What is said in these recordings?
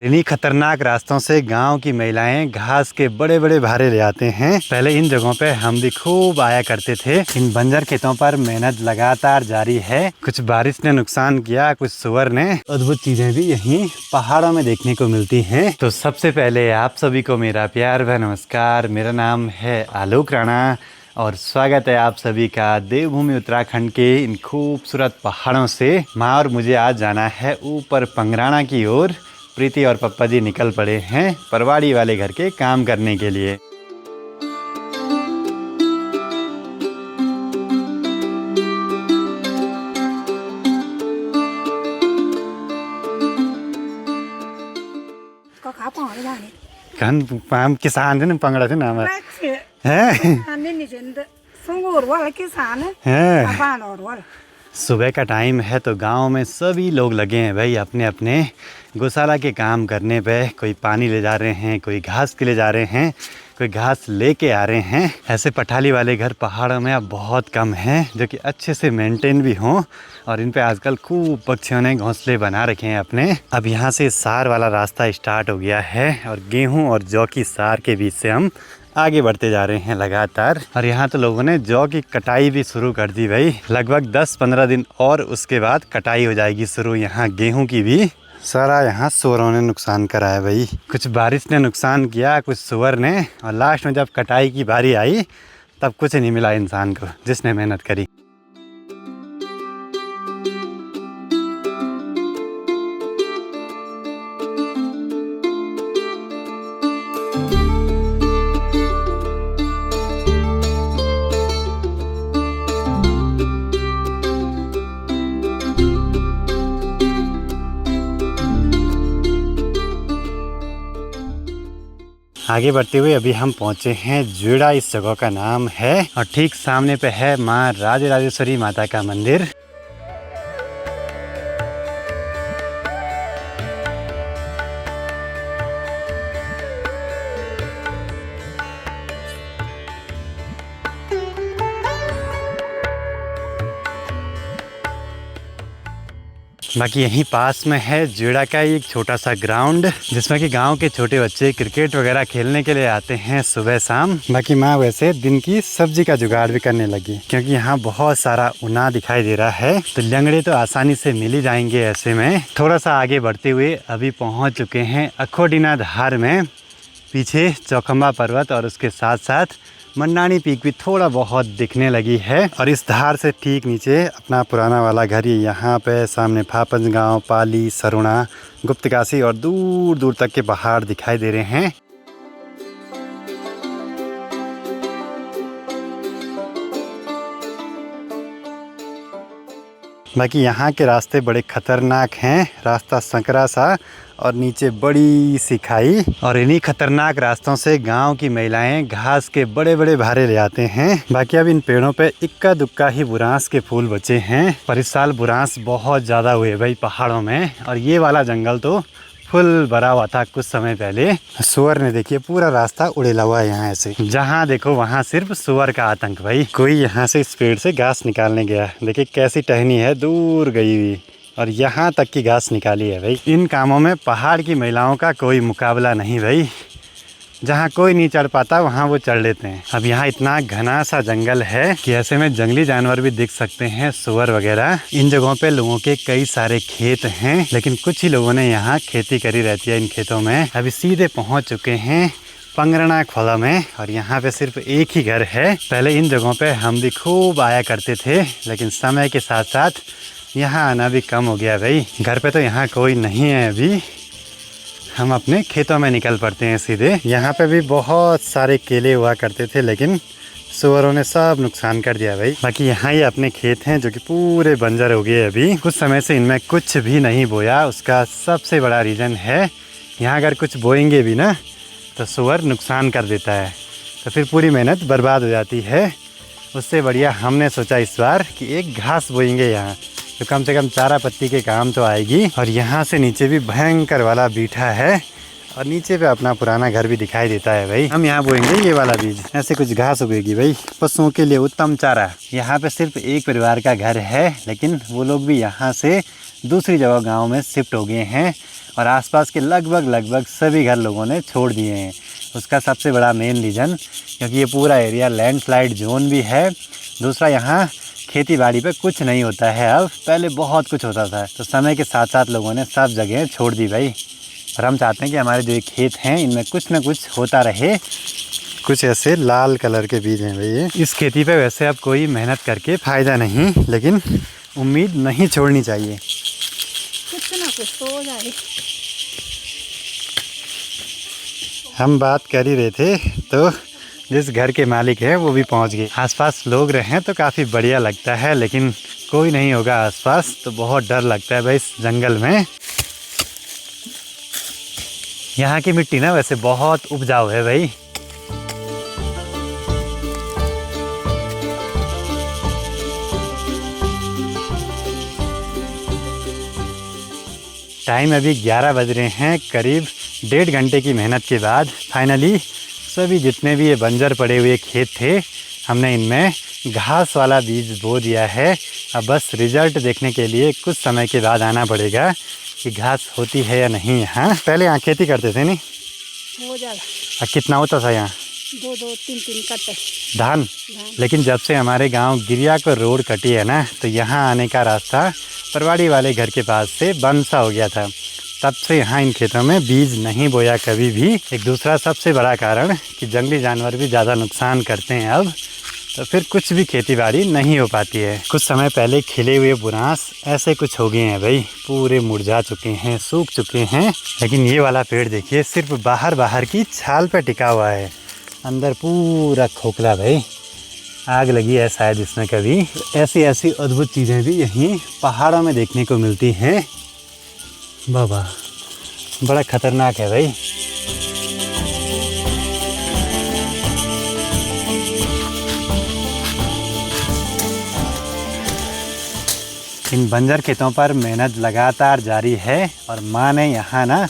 इन्हीं खतरनाक रास्तों से गांव की महिलाएं घास के बड़े बड़े भारे ले आते हैं। पहले इन जगहों पे हम भी खूब आया करते थे। इन बंजर खेतों पर मेहनत लगातार जारी है। कुछ बारिश ने नुकसान किया, कुछ सुअर ने। अद्भुत चीजें भी यहीं पहाड़ों में देखने को मिलती हैं। तो सबसे पहले आप सभी को मेरा प्यार व नमस्कार। मेरा नाम है आलोक राणा और स्वागत है आप सभी का देवभूमि उत्तराखंड के इन खूबसूरत पहाड़ों से। माँ और मुझे आज जाना है ऊपर पंगराना की ओर। प्रीति और पप्पा जी निकल पड़े हैं परवाड़ी वाले घर के काम करने के लिए। kan paham kisan din pangड़ा din nama है। सुबह का टाइम है तो गांव में सभी लोग लगे हैं भाई अपने अपने गौशाला के काम करने पे। कोई पानी ले जा रहे हैं, कोई घास के ले जा रहे हैं, कोई घास लेके आ रहे हैं। ऐसे पठाली वाले घर पहाड़ों में अब बहुत कम हैं जो कि अच्छे से मेंटेन भी हों। और इन पे आजकल खूब पक्षियों ने घोंसले बना रखे हैं अपने। अब यहाँ से सार वाला रास्ता स्टार्ट हो गया है और गेहूँ और जौ की सार के बीच से हम आगे बढ़ते जा रहे हैं लगातार। और यहाँ तो लोगों ने जौ की कटाई भी शुरू कर दी भाई। लगभग 10-15 दिन और उसके बाद कटाई हो जाएगी शुरू यहाँ गेहूं की भी। सारा यहाँ सुअरों ने नुकसान कराया भाई। कुछ बारिश ने नुकसान किया, कुछ सुअर ने। और लास्ट में जब कटाई की बारी आई तब कुछ नहीं मिला इंसान को जिसने मेहनत करी। आगे बढ़ते हुए अभी हम पहुंचे हैं ज्वेड़ा, इस जगह का नाम है। और ठीक सामने पे है माँ राजराजेश्वरी माता का मंदिर। बाकी यहीं पास में है ज्वेड़ा का एक छोटा सा ग्राउंड जिसमें कि गांव के छोटे बच्चे क्रिकेट वगैरह खेलने के लिए आते हैं सुबह शाम। बाकी माँ वैसे दिन की सब्जी का जुगाड़ भी करने लगी क्योंकि यहाँ बहुत सारा उना दिखाई दे रहा है। तो लंगड़े तो आसानी से मिल ही जाएंगे। ऐसे में थोड़ा सा आगे बढ़ते हुए अभी पहुँच चुके हैं अखोडीना धार में। पीछे चौखंबा पर्वत और उसके साथ साथ मंडानी पीक भी थोड़ा बहुत दिखने लगी है। और इस धार से ठीक नीचे अपना पुराना वाला घर ही यहाँ पे सामने फापंज गांव, पाली, सरुणा, गुप्तकाशी और दूर दूर तक के पहाड़ दिखाई दे रहे हैं। बाकी यहाँ के रास्ते बड़े खतरनाक हैं। रास्ता संकरा सा और नीचे बड़ी सी खाई। और इन्हीं खतरनाक रास्तों से गांव की महिलाएं घास के बड़े बड़े भारे ले आते हैं। बाकी अब इन पेड़ों पे इक्का दुक्का ही बुरांस के फूल बचे हैं। पर इस साल बुरांस बहुत ज़्यादा हुए भाई पहाड़ों में। और ये वाला जंगल तो फुल भरा हुआ था कुछ समय पहले। सुअर ने देखिए पूरा रास्ता उड़ेला हुआ है यहाँ से। जहाँ देखो वहाँ सिर्फ सुअर का आतंक भाई। कोई यहाँ से इस पेड़ से घास निकालने गया, देखिए कैसी टहनी है दूर गई हुई और यहाँ तक की घास निकाली है भाई। इन कामों में पहाड़ की महिलाओं का कोई मुकाबला नहीं भाई। जहाँ कोई नहीं चढ़ पाता वहाँ वो चढ़ लेते हैं। अब यहाँ इतना घना सा जंगल है कि ऐसे में जंगली जानवर भी दिख सकते हैं, सुअर वगैरह। इन जगहों पे लोगों के कई सारे खेत हैं लेकिन कुछ ही लोगों ने यहाँ खेती करी रहती है इन खेतों में। अभी सीधे पहुँच चुके हैं पंगराना खोला में और यहाँ पे सिर्फ एक ही घर है। पहले इन जगहों पे हम भी खूब आया करते थे लेकिन समय के साथ साथ यहाँ आना भी कम हो गया भाई। घर पे तो यहाँ कोई नहीं है अभी। हम अपने खेतों में निकल पड़ते हैं सीधे। यहाँ पे भी बहुत सारे केले हुआ करते थे लेकिन सुअरों ने सब नुकसान कर दिया भाई। बाकी यहाँ ये अपने खेत हैं जो कि पूरे बंजर हो गए अभी। कुछ समय से इनमें कुछ भी नहीं बोया। उसका सबसे बड़ा रीज़न है यहाँ अगर कुछ बोएंगे भी ना तो सुअर नुकसान कर देता है, तो फिर पूरी मेहनत बर्बाद हो जाती है। उससे बढ़िया हमने सोचा इस बार कि एक घास बोएंगे यहाँ, तो कम से कम चारा पत्ती के काम तो आएगी। और यहाँ से नीचे भी भयंकर वाला बीठा है और नीचे पे अपना पुराना घर भी दिखाई देता है भाई। हम यहाँ बोएंगे ये वाला बीज, ऐसे कुछ घास उगेगी भाई। पशुओं के लिए उत्तम चारा। यहाँ पे सिर्फ एक परिवार का घर है लेकिन वो लोग भी यहाँ से दूसरी जगह गांव में शिफ्ट हो गए हैं और आसपास के लगभग सभी घर लोगों ने छोड़ दिए हैं। उसका सबसे बड़ा मेन रीज़न क्योंकि ये पूरा एरिया लैंडस्लाइड जोन भी है। दूसरा, यहाँ खेती बाड़ी पे कुछ नहीं होता है अब, पहले बहुत कुछ होता था, तो समय के साथ साथ लोगों ने सब जगह छोड़ दी भाई। और हम चाहते हैं कि हमारे जो ये खेत हैं इनमें कुछ ना कुछ होता रहे। कुछ ऐसे लाल कलर के बीज हैं भाई ये। इस खेती पे वैसे अब कोई मेहनत करके फ़ायदा नहीं, लेकिन उम्मीद नहीं छोड़नी चाहिए, कुछ ना कुछ तो हो जाए। हम बात कर ही रहे थे तो जिस घर के मालिक हैं वो भी पहुंच गए। आसपास लोग रहें तो काफ़ी बढ़िया लगता है, लेकिन कोई नहीं होगा आसपास तो बहुत डर लगता है भाई इस जंगल में। यहाँ की मिट्टी ना वैसे बहुत उपजाऊ है भाई। टाइम अभी 11 बज रहे हैं। करीब 1.5 घंटे की मेहनत के बाद फाइनली सभी जितने भी ये बंजर पड़े हुए खेत थे, हमने इनमें घास वाला बीज बो दिया है। अब बस रिजल्ट देखने के लिए कुछ समय के बाद आना पड़ेगा कि घास होती है या नहीं। यहाँ पहले यहाँ खेती करते थे नहीं, हो जाएगा। और कितना होता था यहाँ? 2-2, 3-3 कट्टे धान। लेकिन जब से हमारे गांव गिरिया को रोड कटी है ना, तो यहाँ आने का रास्ता परवाड़ी वाले घर के पास से बंद सा हो गया था। तब से यहाँ इन खेतों में बीज नहीं बोया कभी भी। एक दूसरा सबसे बड़ा कारण कि जंगली जानवर भी ज़्यादा नुकसान करते हैं अब, तो फिर कुछ भी खेती बाड़ी नहीं हो पाती है। कुछ समय पहले खिले हुए बुरांस ऐसे कुछ हो गए हैं भाई, पूरे मुरझा चुके हैं, सूख चुके हैं। लेकिन ये वाला पेड़ देखिए, सिर्फ बाहर की छाल पे टिका हुआ है, अंदर पूरा खोखला भाई। आग लगी है शायद इसमें कभी। ऐसी अद्भुत चीज़ें भी यहीं पहाड़ों में देखने को मिलती हैं। बाबा बड़ा खतरनाक है भाई। इन बंजर खेतों पर मेहनत लगातार जारी है और माँ ने यहाँ ना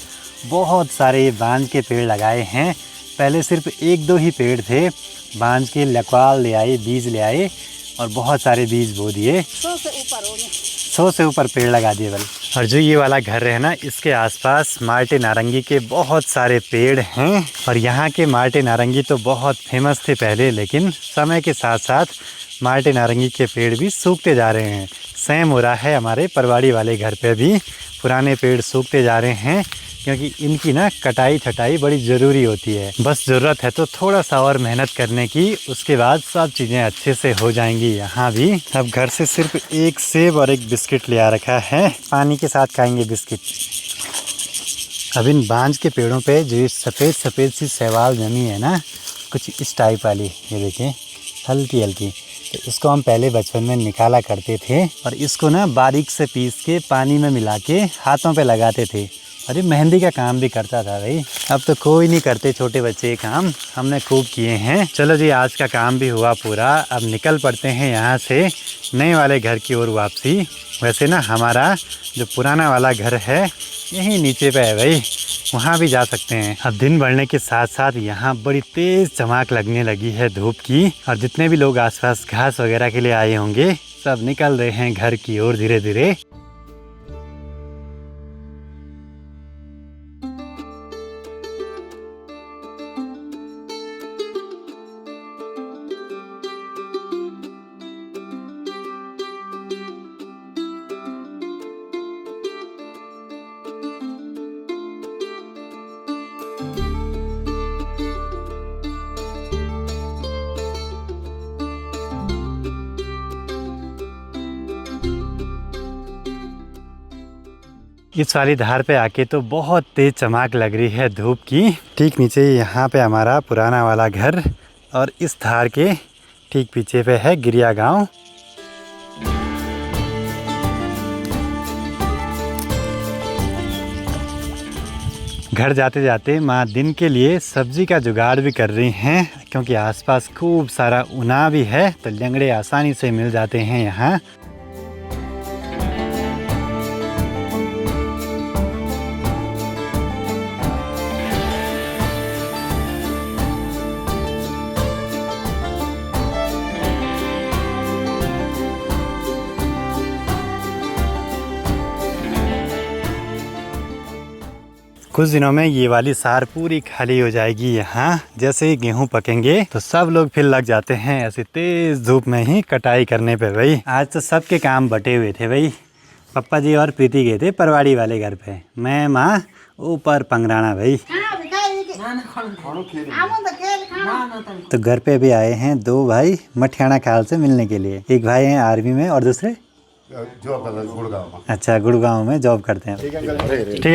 बहुत सारे बांज के पेड़ लगाए हैं। पहले सिर्फ 1-2 ही पेड़ थे, बांज के लकवाल ले आए, बीज ले आए और बहुत सारे बीज बो दिए। 100 से ऊपर हो गए, 100 से ऊपर पेड़ लगा दिए बल। और जो ये वाला घर है ना, इसके आसपास माल्टे नारंगी के बहुत सारे पेड़ हैं। और यहाँ के माल्टे नारंगी तो बहुत फेमस थे पहले, लेकिन समय के साथ साथ माल्टे नारंगी के पेड़ भी सूखते जा रहे हैं। सेम हो रहा है हमारे परवाड़ी वाले घर पे भी, पुराने पेड़ सूखते जा रहे हैं क्योंकि इनकी ना कटाई छटाई बड़ी ज़रूरी होती है। बस ज़रूरत है तो थोड़ा सा और मेहनत करने की, उसके बाद सब चीज़ें अच्छे से हो जाएंगी यहाँ भी। अब घर से सिर्फ 1 सेब और 1 बिस्किट ले आ रखा है, पानी के साथ खाएंगे बिस्किट। अब इन बांज के पेड़ों पे जो सफ़ेद सी शैवाल जमी है ना, कुछ इस टाइप वाली, ये देखें हल्की हल्की, तो इसको हम पहले बचपन में निकाला करते थे और इसको ना बारीक से पीस के पानी में मिला के हाथों पे लगाते थे। अरे मेहंदी का काम भी करता था भाई। अब तो कोई नहीं करते छोटे बच्चे ये काम, हमने खूब किए हैं। चलो जी, आज का काम भी हुआ पूरा। अब निकल पड़ते हैं यहाँ से नए वाले घर की ओर वापसी। वैसे ना हमारा जो पुराना वाला घर है यहीं नीचे पे है भाई, वहाँ भी जा सकते हैं। अब दिन बढ़ने के साथ साथ यहाँ बड़ी तेज़ चमक लगने लगी है धूप की, और जितने भी लोग आसपास घास वगैरह के लिए आए होंगे सब निकल रहे हैं घर की ओर धीरे धीरे। इस वाली धार पे आके तो बहुत तेज चमक लग रही है धूप की। ठीक नीचे यहाँ पे हमारा पुराना वाला घर और इस धार के ठीक पीछे पे है गिरिया गांव। घर जाते जाते माँ दिन के लिए सब्जी का जुगाड़ भी कर रही हैं, क्योंकि आसपास खूब सारा उना भी है तो लंगड़े आसानी से मिल जाते हैं यहाँ। कुछ दिनों में ये वाली सार पूरी खाली हो जाएगी। यहाँ जैसे ही गेहूं पकेंगे तो सब लोग फिर लग जाते हैं ऐसे तेज धूप में ही कटाई करने पे। भाई आज तो सबके काम बटे हुए थे। भाई पापा जी और प्रीति गए थे परवाड़ी वाले घर पे, मैं माँ ऊपर पंगराना। भाई तो घर पे भी आए हैं दो भाई मठियाना खाल से मिलने के लिए। एक भाई हैं आर्मी में और दूसरे जॉब करता है गुड़गांव में। अच्छा गुड़गांव में जॉब करते हैं। ठीक है भैया, ठीक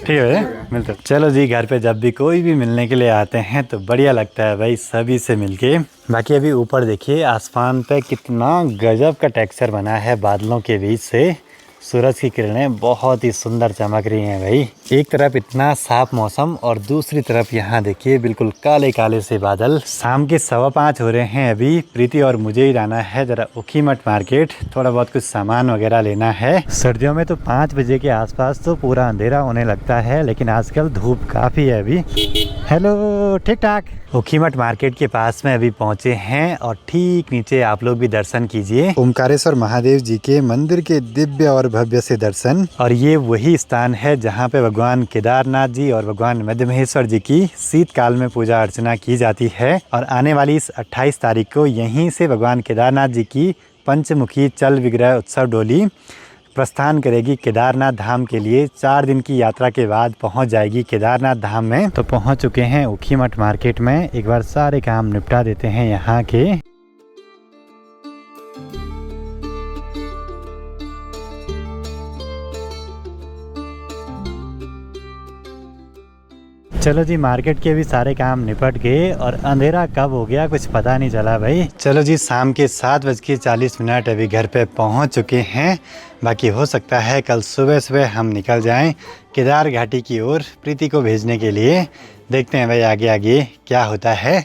है भैया, मिलते। चलो जी, घर पे जब भी कोई भी मिलने के लिए आते हैं तो बढ़िया लगता है भाई सभी से मिलके। बाकी अभी ऊपर देखिए आसमान पे कितना गजब का टेक्सचर बना है बादलों के बीच से। सूरज की किरणें बहुत ही सुंदर चमक रही हैं भाई। एक तरफ इतना साफ मौसम और दूसरी तरफ यहाँ देखिए बिल्कुल काले काले से बादल। शाम के 5:15 हो रहे हैं अभी। प्रीति और मुझे ही जाना है जरा ऊखीमठ मार्केट, थोड़ा बहुत कुछ सामान वगैरह लेना है। सर्दियों में तो 5 बजे के आसपास तो पूरा अंधेरा होने लगता है, लेकिन आजकल धूप काफ़ी है अभी। हेलो, ठीक ठाक। ऊखीमठ मार्केट के पास में अभी पहुंचे हैं और ठीक नीचे आप लोग भी दर्शन कीजिए ओमकारेश्वर महादेव जी के मंदिर के दिव्य और भव्य से दर्शन। और ये वही स्थान है जहां पे भगवान केदारनाथ जी और भगवान मध्यमहेश्वर जी की शीतकाल में पूजा अर्चना की जाती है। और आने वाली इस 28 तारीख को यहीं से भगवान केदारनाथ जी की पंचमुखी चल विग्रह उत्सव डोली प्रस्थान करेगी केदारनाथ धाम के लिए। 4 दिन की यात्रा के बाद पहुंच जाएगी केदारनाथ धाम में। तो पहुंच चुके हैं ऊखीमठ मार्केट में। एक बार सारे काम निपटा देते हैं यहाँ के। चलो जी, मार्केट के भी सारे काम निपट गए और अंधेरा कब हो गया कुछ पता नहीं चला भाई। चलो जी, शाम के 7:40 अभी घर पे पहुंच चुके हैं। बाकी हो सकता है कल सुबह सुबह हम निकल जाएं केदार घाटी की ओर प्रीति को भेजने के लिए। देखते हैं भाई आगे आगे क्या होता है।